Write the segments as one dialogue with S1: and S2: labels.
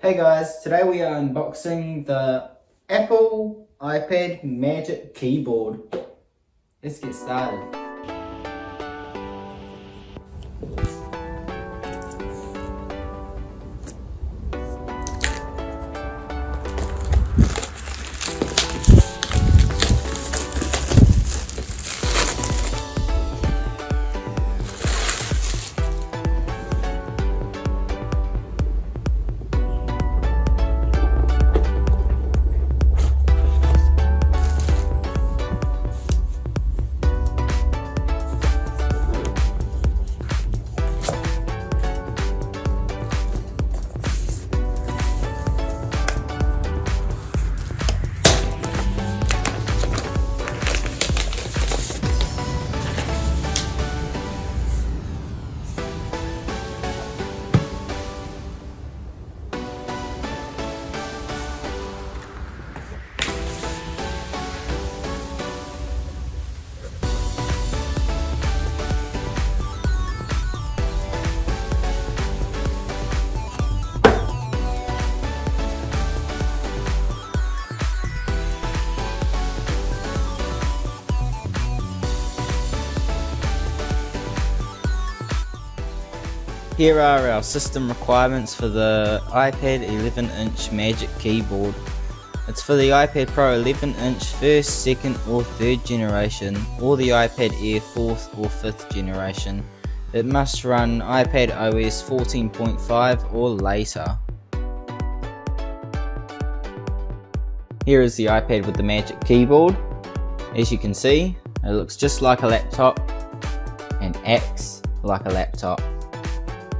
S1: Hey guys, today we are unboxing the Apple iPad Magic Keyboard. Let's get started. Here are our system requirements for the iPad 11-inch Magic Keyboard. It's for the iPad Pro 11-inch 1st, 2nd or 3rd generation, or the iPad Air 4th or 5th generation. It must run iPad OS 14.5 or later. Here is the iPad with the Magic Keyboard. As you can see, it looks just like a laptop and acts like a laptop.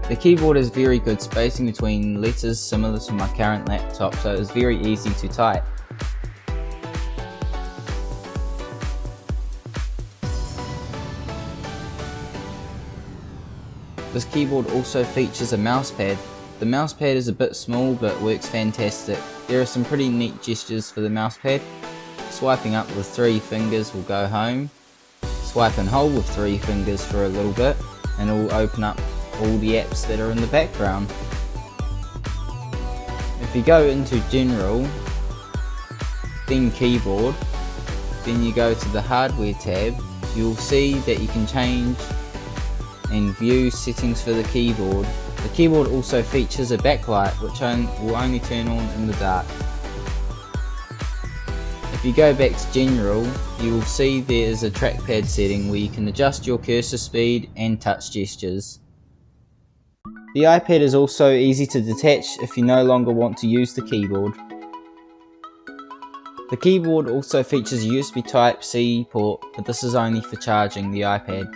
S1: The keyboard has very good spacing between letters, similar to my current laptop, so it's very easy to type. This keyboard also features a mousepad. The mousepad is a bit small but works fantastic. There are some pretty neat gestures for the mousepad. Swiping up with 3 fingers will go home. Swipe and hold with 3 fingers for a little bit and it will open up all the apps that are in the background. If you go into General, then Keyboard, then you go to the Hardware tab, you'll see that you can change and view settings for the keyboard. The keyboard also features a backlight which will only turn on in the dark. If you go back to General, you will see there is a trackpad setting where you can adjust your cursor speed and touch gestures. The iPad is also easy to detach if you no longer want to use the keyboard. The keyboard also features a USB Type-C port, but this is only for charging the iPad.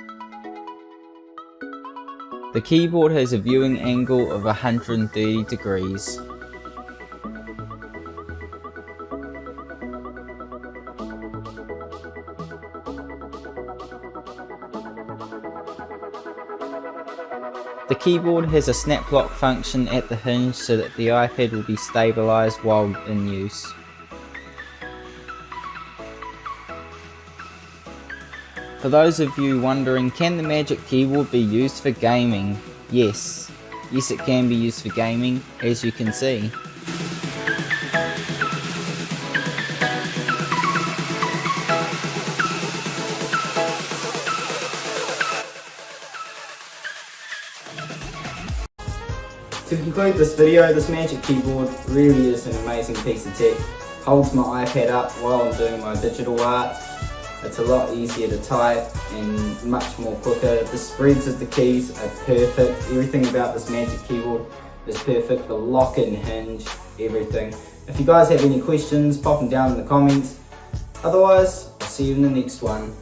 S1: The keyboard has a viewing angle of 130 degrees. The keyboard has a snap lock function at the hinge so that the iPad will be stabilised while in use. For those of you wondering, can the Magic Keyboard be used for gaming? Yes it can be used for gaming, as you can see. To conclude this video, this Magic Keyboard really is an amazing piece of tech. Holds my iPad up while I'm doing my digital art. It's a lot easier to type and much more quicker. The spreads of the keys are perfect. Everything about this Magic Keyboard is perfect. The lock and hinge, everything. If you guys have any questions, pop them down in the comments. Otherwise, I'll see you in the next one.